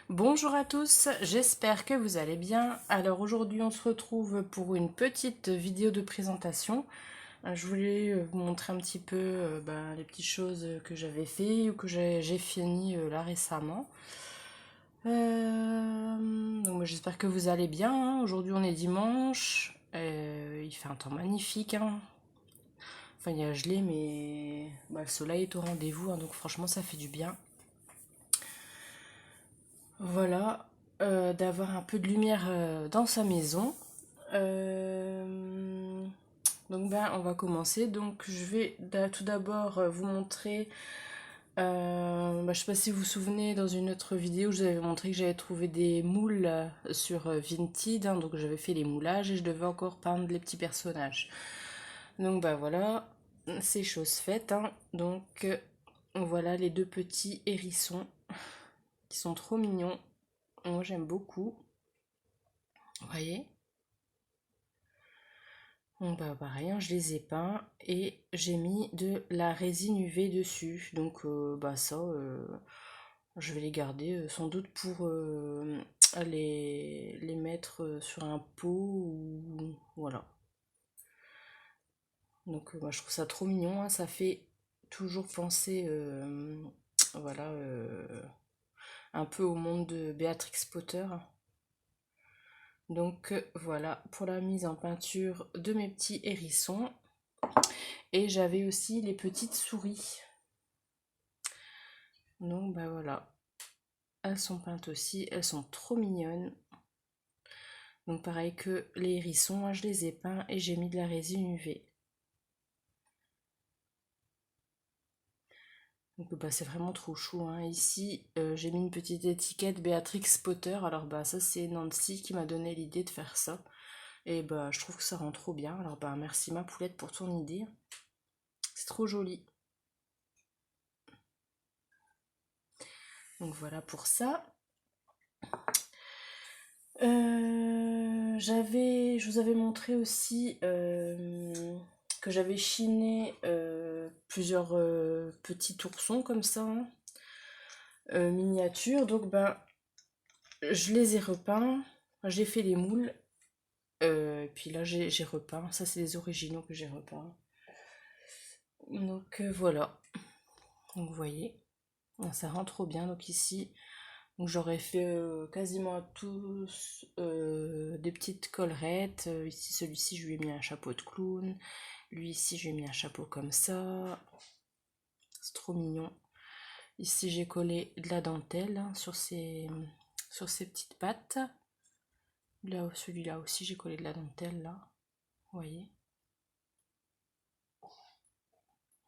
Bonjour à tous, j'espère que vous allez bien. Alors aujourd'hui on se retrouve pour une petite vidéo de présentation. Je voulais vous montrer un petit peu les petites choses que j'avais fait ou que j'ai fini là récemment. Donc moi, j'espère que vous allez bien, hein. Aujourd'hui on est dimanche, il fait un temps magnifique, hein. Enfin il y a gelé mais le soleil est au rendez-vous, hein, donc franchement ça fait du bien. Voilà, d'avoir un peu de lumière dans sa maison. Euh, on va commencer. Donc je vais tout d'abord vous montrer. Je sais pas si vous vous souvenez, dans une autre vidéo, je vous avais montré que j'avais trouvé des moules sur Vinted, hein, donc j'avais fait les moulages et je devais encore peindre les petits personnages. Donc voilà, c'est chose faite, hein. Donc voilà les deux petits hérissons qui sont trop mignons. Moi j'aime beaucoup. Vous voyez? Donc pareil, hein, je les ai peints et j'ai mis de la résine UV dessus. Donc je vais les garder sans doute pour les mettre sur un pot ou voilà. Donc moi je trouve ça trop mignon, hein. Ça fait toujours penser voilà un peu au monde de Béatrix Potter. Donc voilà pour la mise en peinture de mes petits hérissons. Et j'avais aussi les petites souris. Donc voilà, elles sont peintes aussi, elles sont trop mignonnes. Donc pareil que les hérissons, moi je les ai peints et j'ai mis de la résine UV. Donc c'est vraiment trop chou, hein. Ici j'ai mis une petite étiquette Béatrix Potter. Alors ça c'est Nancy qui m'a donné l'idée de faire ça. Et je trouve que ça rend trop bien. Alors merci ma poulette pour ton idée. C'est trop joli. Donc voilà pour ça. Je vous avais montré aussi que j'avais chiné plusieurs petits oursons comme ça, hein, miniatures. Donc je les ai repeints, j'ai fait les moules, et puis là j'ai repeint. Ça c'est les originaux que j'ai repeints. Donc voilà. Donc vous voyez, ça rend trop bien. Donc ici, donc j'aurais fait quasiment à tous des petites collerettes. Ici, celui-ci, je lui ai mis un chapeau de clown. Lui, ici, je lui ai mis un chapeau comme ça. C'est trop mignon. Ici, j'ai collé de la dentelle, hein, sur ses petites pattes. Là, celui-là aussi, j'ai collé de la dentelle, là. Vous voyez.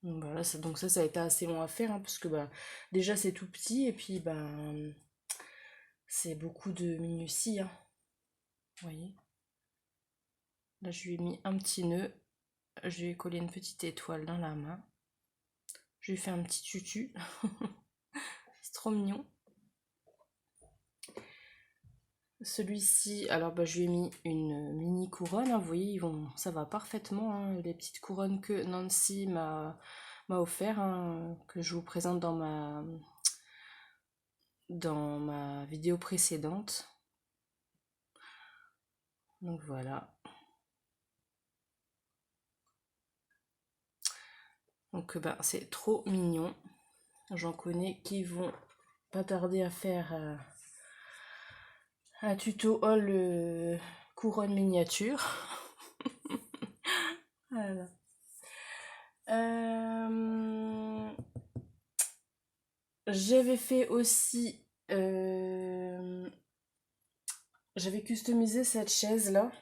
Donc, voilà, donc ça a été assez long à faire, hein, parce que déjà, c'est tout petit. Et puis, c'est beaucoup de minutie, hein. Vous voyez. Là, je lui ai mis un petit nœud. Je lui ai collé une petite étoile dans la main. Je lui ai fait un petit tutu. C'est trop mignon. Celui-ci, alors je lui ai mis une mini couronne, hein. Vous voyez, ça va parfaitement, hein, les petites couronnes que Nancy m'a offert, hein, que je vous présente dans ma vidéo précédente. Donc voilà. Donc c'est trop mignon. J'en connais qui vont pas tarder à faire un tuto haul couronne miniature. Voilà. Euh, J'avais fait aussi. J'avais customisé cette chaise là.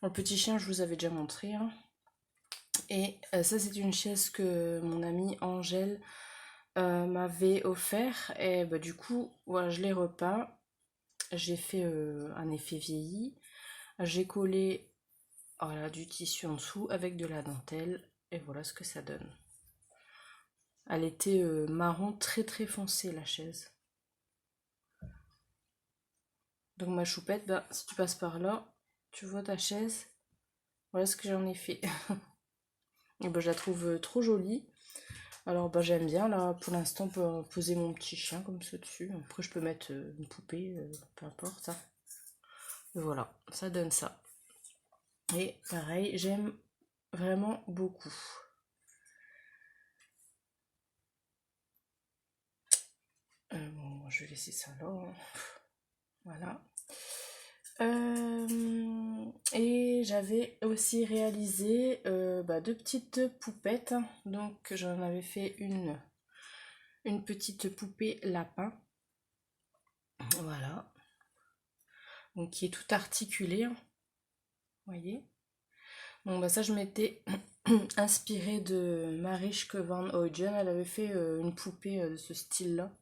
Le petit chien, je vous avais déjà montré, hein. Et ça, c'est une chaise que mon amie Angèle m'avait offert. Et du coup, voilà, je l'ai repeint. J'ai fait un effet vieilli. J'ai collé voilà, du tissu en dessous avec de la dentelle. Et voilà ce que ça donne. Elle était marron très très foncé, la chaise. Donc ma choupette, si tu passes par là, tu vois ta chaise. Voilà ce que j'en ai fait. Et je la trouve trop jolie. Alors bah j'aime bien là pour l'instant poser mon petit chien comme ça dessus. Après je peux mettre une poupée, peu importe. Hein. Et voilà, ça donne ça. Et pareil, j'aime vraiment beaucoup. Bon, je vais laisser ça là. Hein. Voilà. Et j'avais aussi réalisé deux petites poupettes. Donc j'en avais fait une petite poupée lapin. Voilà. Donc qui est tout articulée. Vous voyez. Bon bah ça je m'étais inspirée de Marischke van Huygen. Elle avait fait une poupée de ce style-là.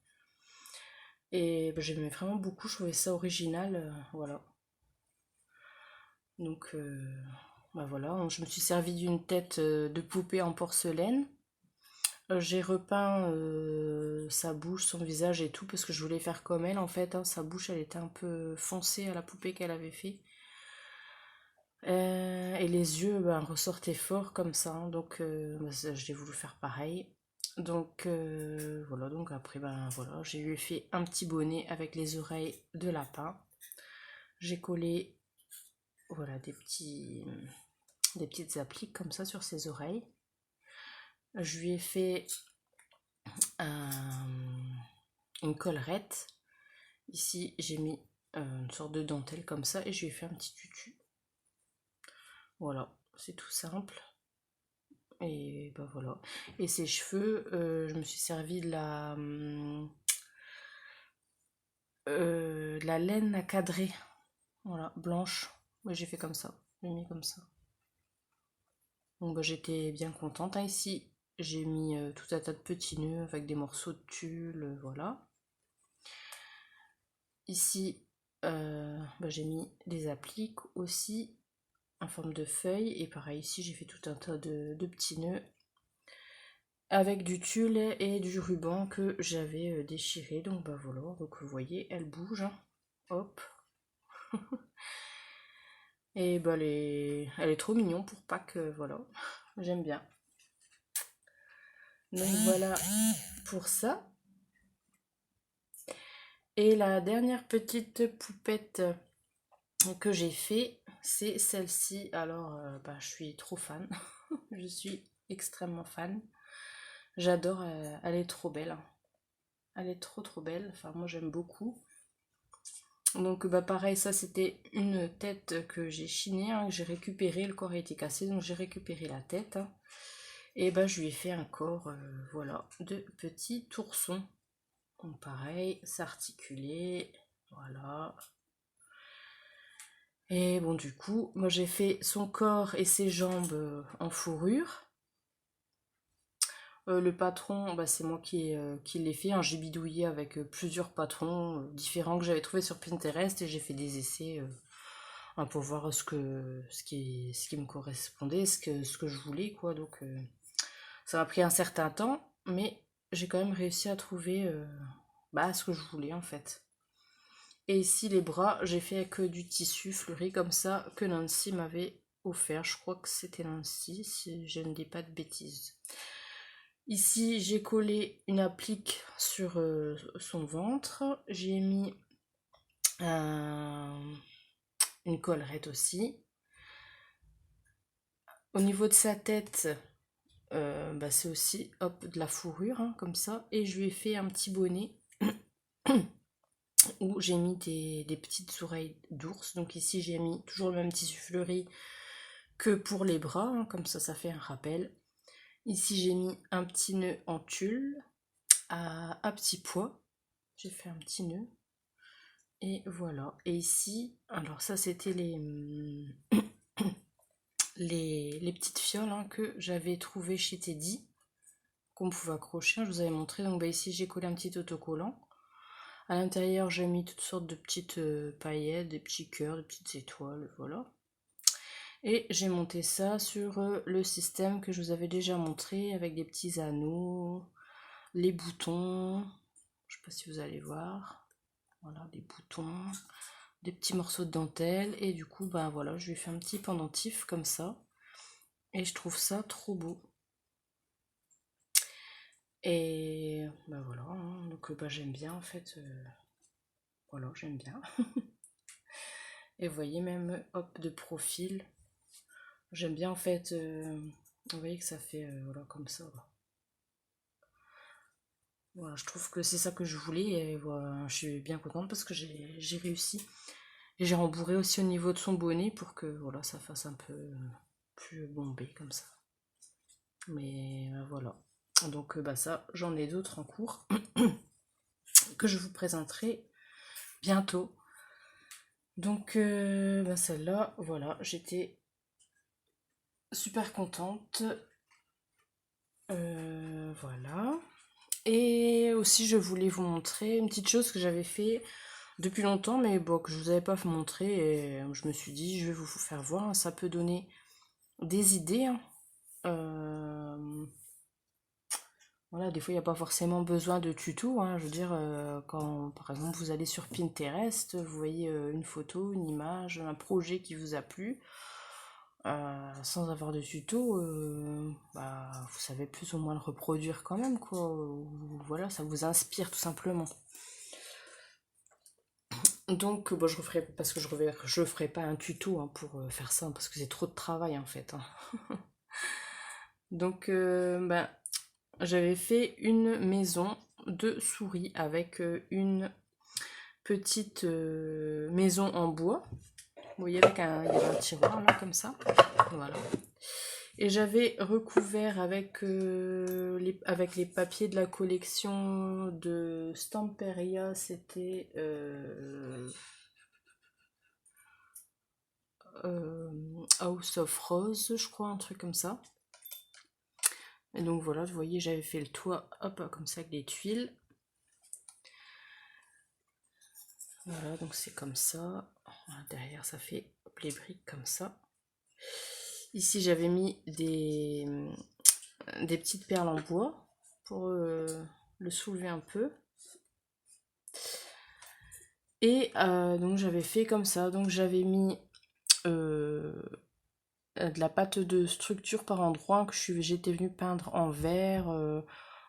Et bah, j'aimais vraiment beaucoup, je trouvais ça original. Voilà. Donc bah voilà, je me suis servi d'une tête de poupée en porcelaine. J'ai repeint sa bouche, son visage et tout parce que je voulais faire comme elle en fait. Hein. Sa bouche elle était un peu foncée à la poupée qu'elle avait fait. Et les yeux ressortaient fort comme ça. Hein. Donc j'ai voulu faire pareil. Donc voilà, donc après voilà, j'ai lui fait un petit bonnet avec les oreilles de lapin. J'ai collé voilà des petites appliques comme ça sur ses oreilles. Je lui ai fait une collerette. Ici, j'ai mis une sorte de dentelle comme ça et je lui ai fait un petit tutu. Voilà, c'est tout simple. Et ben voilà. Et ses cheveux, je me suis servi de la laine à cadrer. Voilà, blanche. Ouais, j'ai fait comme ça. J'ai mis comme ça. Donc j'étais bien contente. Hein, ici, j'ai mis tout un tas de petits nœuds avec des morceaux de tulle, voilà. Ici, j'ai mis des appliques aussi en forme de feuilles. Et pareil, ici, j'ai fait tout un tas de petits nœuds avec du tulle et du ruban que j'avais déchiré. Donc voilà, donc vous voyez, elle bouge. Hein. Hop. Et elle est trop mignon pour Pâques, voilà. J'aime bien. Donc voilà pour ça. Et la dernière petite poupette que j'ai fait, c'est celle-ci. Alors, je suis trop fan. Je suis extrêmement fan. J'adore, elle est trop belle. Elle est trop belle. Enfin, moi j'aime beaucoup. Donc, pareil, ça c'était une tête que j'ai chinée, hein, que j'ai récupéré. Le corps a été cassé, donc j'ai récupéré la tête. Hein. Et je lui ai fait un corps, voilà, de petit ourson. Donc, pareil, s'articuler. Voilà. Et bon, du coup, moi j'ai fait son corps et ses jambes en fourrure. Le patron, c'est moi qui l'ai fait. Hein. J'ai bidouillé avec plusieurs patrons différents que j'avais trouvés sur Pinterest et j'ai fait des essais pour voir ce qui me correspondait, ce que je voulais, quoi. Donc ça m'a pris un certain temps, mais j'ai quand même réussi à trouver ce que je voulais en fait. Et ici les bras, j'ai fait avec du tissu fleuri comme ça que Nancy m'avait offert. Je crois que c'était Nancy, si je ne dis pas de bêtises. Ici, j'ai collé une applique sur son ventre. J'ai mis une collerette aussi. Au niveau de sa tête, c'est aussi de la fourrure, hein, comme ça. Et je lui ai fait un petit bonnet où j'ai mis des petites oreilles d'ours. Donc ici, j'ai mis toujours le même tissu fleuri que pour les bras, hein, comme ça fait un rappel. Ici, j'ai mis un petit nœud en tulle à petit pois. J'ai fait un petit nœud. Et voilà. Et ici, alors ça c'était les petites fioles hein, que j'avais trouvées chez Teddy, qu'on pouvait accrocher. Je vous avais montré. Donc ici j'ai collé un petit autocollant. À l'intérieur j'ai mis toutes sortes de petites paillettes, des petits cœurs, des petites étoiles, voilà. Et j'ai monté ça sur le système que je vous avais déjà montré avec des petits anneaux, les boutons. Je sais pas si vous allez voir. Voilà, des boutons, des petits morceaux de dentelle. Et du coup, voilà, je lui ai fait un petit pendentif comme ça. Et je trouve ça trop beau. Et bah voilà, hein. Donc bah, j'aime bien en fait. Voilà, j'aime bien. Et vous voyez même, hop, de profil. J'aime bien en fait. Vous voyez que ça fait voilà comme ça. Là. Voilà, je trouve que c'est ça que je voulais et voilà, je suis bien contente parce que j'ai réussi. Et j'ai rembourré aussi au niveau de son bonnet pour que voilà, ça fasse un peu plus bombé comme ça. Mais voilà. Donc bah ça, j'en ai d'autres en cours que je vous présenterai bientôt. Donc bah celle-là, voilà, j'étais super contente. Voilà. Et aussi, je voulais vous montrer une petite chose que j'avais fait depuis longtemps, mais bon, que je vous avais pas montré. Et je me suis dit, je vais vous faire voir. Hein, ça peut donner des idées. Hein. Voilà, des fois, il n'y a pas forcément besoin de tuto. Hein. Je veux dire, quand par exemple vous allez sur Pinterest, vous voyez une photo, une image, un projet qui vous a plu, sans avoir de tuto, bah, vous savez plus ou moins le reproduire quand même, quoi. Voilà, ça vous inspire tout simplement. Donc, bon, je referai, parce que je ferai pas un tuto hein, pour faire ça, parce que c'est trop de travail en fait. Hein. Donc, ben, j'avais fait une maison de souris avec une petite maison en bois. Vous voyez, il y avait un tiroir là, comme ça. Voilà. Et j'avais recouvert avec les papiers de la collection de Stamperia. C'était House of Rose, je crois, un truc comme ça. Et donc voilà, vous voyez, j'avais fait le toit, hop, comme ça, avec des tuiles. Voilà, donc c'est comme ça. Voilà, derrière, ça fait les briques comme ça. Ici, j'avais mis des petites perles en bois pour le soulever un peu. Et donc, j'avais fait comme ça. Donc, j'avais mis de la pâte de structure par endroit que j'étais venue peindre en vert.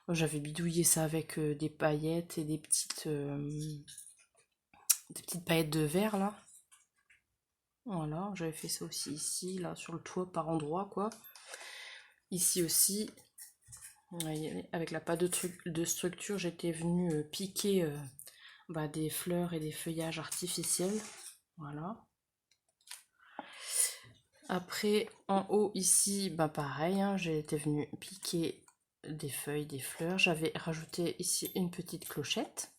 J'avais bidouillé ça avec des paillettes et des petites paillettes de verre là. Voilà, j'avais fait ça aussi ici, là, sur le toit par endroit, quoi. Ici aussi, avec la pâte de structure, j'étais venue piquer bah, des fleurs et des feuillages artificiels. Voilà. Après, en haut, ici, bah pareil, hein, j'ai été venue piquer des feuilles, des fleurs. J'avais rajouté ici une petite clochette.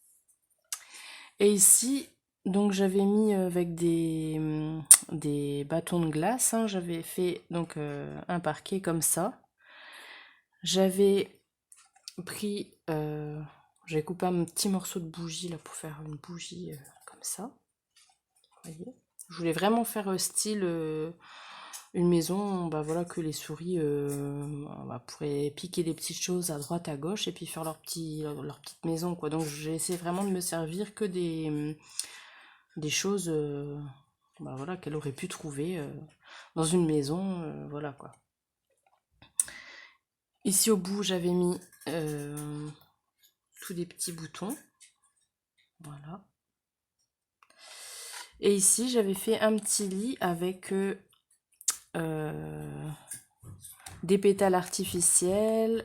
Et ici, donc j'avais mis avec des bâtons de glace, hein, j'avais fait donc un parquet comme ça. J'avais pris, j'avais coupé un petit morceau de bougie là pour faire une bougie comme ça. Vous voyez, je voulais vraiment faire style une maison, bah voilà, que les souris bah, pourraient piquer des petites choses à droite, à gauche et puis faire leur petite maison quoi. Donc j'ai essayé vraiment de me servir que des choses bah, voilà, qu'elle aurait pu trouver dans une maison, voilà quoi. Ici au bout j'avais mis tous des petits boutons, voilà. Et ici j'avais fait un petit lit avec des pétales artificiels,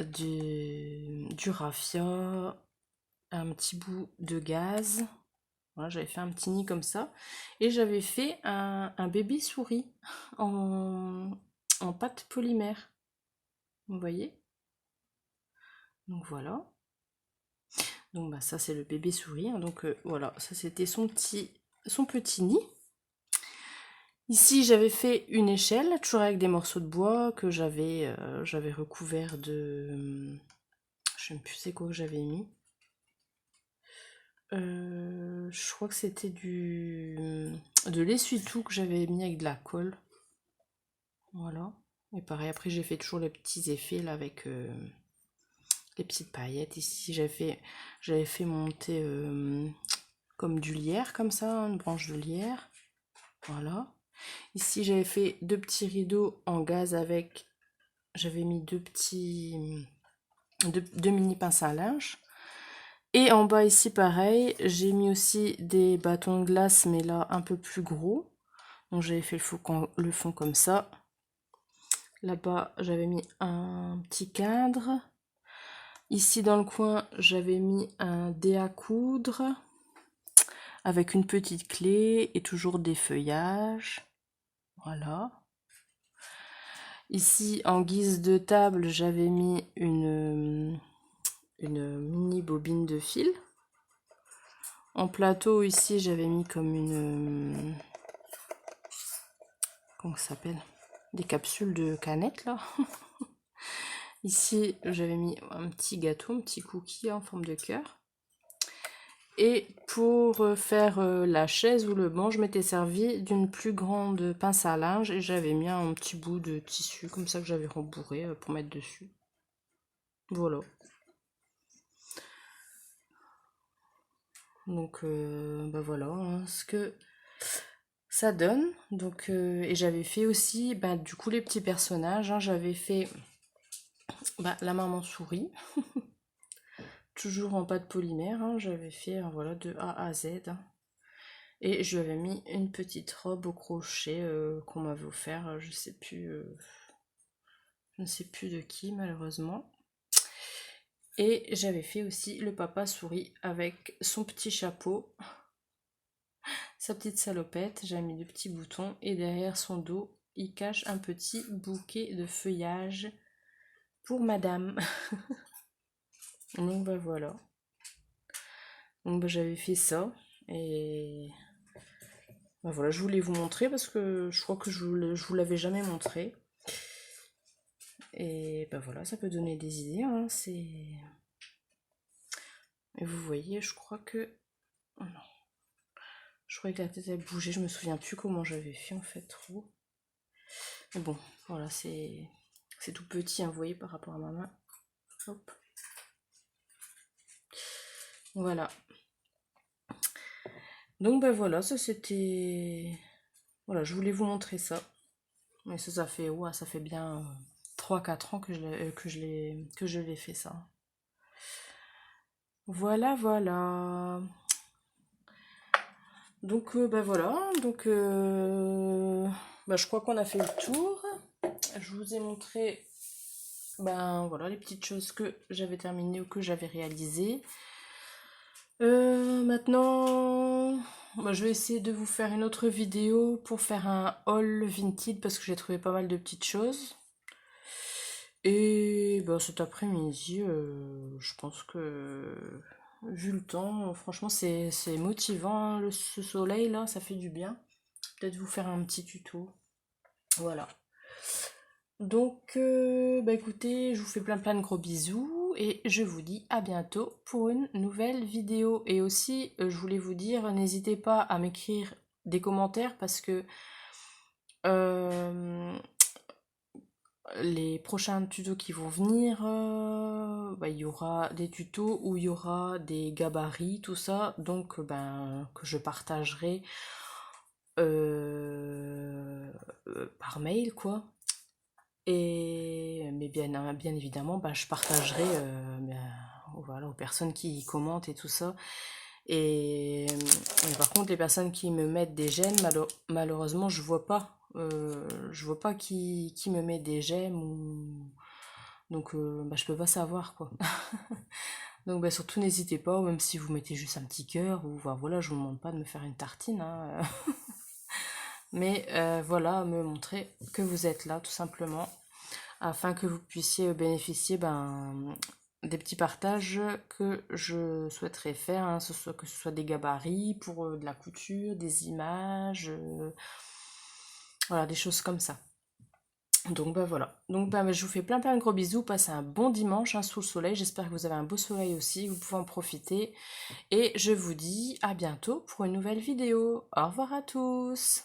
du raffia, un petit bout de gaz. Voilà, j'avais fait un petit nid comme ça. Et j'avais fait un bébé souris en pâte polymère. Vous voyez? Donc voilà. Donc bah ça c'est le bébé souris. Hein. Donc voilà, ça c'était son petit nid. Ici j'avais fait une échelle, toujours avec des morceaux de bois que j'avais recouvert de... je sais même plus c'est quoi que j'avais mis. Je crois que c'était de l'essuie-tout que j'avais mis avec de la colle. Voilà. Et pareil, après j'ai fait toujours les petits effets là avec les petites paillettes. Ici j'avais fait monter comme du lierre, comme ça, une branche de lierre. Voilà. Ici j'avais fait deux petits rideaux en gaz avec j'avais mis deux mini pinces à linge. Et en bas ici pareil, j'ai mis aussi des bâtons de glace, mais là un peu plus gros. Donc j'avais fait le fond comme ça. Là-bas j'avais mis un petit cadre. Ici dans le coin j'avais mis un dé à coudre avec une petite clé et toujours des feuillages. Voilà. Ici en guise de table j'avais mis une mini bobine de fil. En plateau ici j'avais mis comme une... comment ça s'appelle? Des capsules de canettes là. Ici j'avais mis un petit gâteau, un petit cookie en forme de cœur. Et pour faire la chaise ou le banc, je m'étais servi d'une plus grande pince à linge et j'avais mis un petit bout de tissu comme ça que j'avais rembourré pour mettre dessus. Voilà. Donc bah voilà hein, ce que ça donne. Donc et j'avais fait aussi bah, du coup les petits personnages. Hein, j'avais fait bah, la maman souris. Toujours en pâte polymère, hein, j'avais fait voilà, de A à Z. Hein. Et je lui avais mis une petite robe au crochet qu'on m'avait offert, je ne sais plus de qui malheureusement. Et j'avais fait aussi le papa souris avec son petit chapeau, sa petite salopette, j'avais mis 2 petits boutons et derrière son dos, il cache un petit bouquet de feuillage pour madame. Donc bah voilà. Donc bah, j'avais fait ça et bah, voilà, je voulais vous montrer parce que je crois que je vous l'avais jamais montré. Et bah voilà, ça peut donner des idées, hein, c'est... Et vous voyez, je crois que... Oh non. Je croyais que la tête elle bougeait, je me souviens plus comment j'avais fait en fait trop. Mais bon, voilà, c'est tout petit, hein, vous voyez, par rapport à ma main. Hop. Voilà. Donc ben voilà, ça c'était... Voilà, je voulais vous montrer ça. Mais ça fait, ouais, ça fait bien 3-4 ans que je l'ai fait ça. Voilà, voilà. Donc ben voilà, donc ben, je crois qu'on a fait le tour. Je vous ai montré ben voilà les petites choses que j'avais terminées ou que j'avais réalisées. Maintenant, ben, je vais essayer de vous faire une autre vidéo pour faire un haul Vinted parce que j'ai trouvé pas mal de petites choses. Et ben, cet après-midi, je pense que vu le temps, franchement c'est motivant, hein, ce soleil là, ça fait du bien. Peut-être vous faire un petit tuto. Voilà. Donc, bah écoutez, je vous fais plein de gros bisous et je vous dis à bientôt pour une nouvelle vidéo. Et aussi, je voulais vous dire, n'hésitez pas à m'écrire des commentaires parce que les prochains tutos qui vont venir, bah, il y aura des tutos où il y aura des gabarits, tout ça, donc ben, que je partagerai par mail, quoi. Et mais bien évidemment, bah, je partagerai voilà, aux personnes qui commentent et tout ça. Mais par contre, les personnes qui me mettent des j'aime, malheureusement, je vois pas qui me met des j'aime donc bah, je peux pas savoir quoi. Donc bah, surtout n'hésitez pas, ou même si vous mettez juste un petit cœur, ou bah, voilà, je vous demande pas de me faire une tartine, hein. Mais voilà, me montrer que vous êtes là tout simplement, afin que vous puissiez bénéficier des petits partages que je souhaiterais faire, hein, que ce soit des gabarits pour de la couture, des images, voilà, des choses comme ça. Donc bah voilà, donc bah, je vous fais plein de gros bisous, passez un bon dimanche hein, sous le soleil, j'espère que vous avez un beau soleil aussi, vous pouvez en profiter, et je vous dis à bientôt pour une nouvelle vidéo. Au revoir à tous.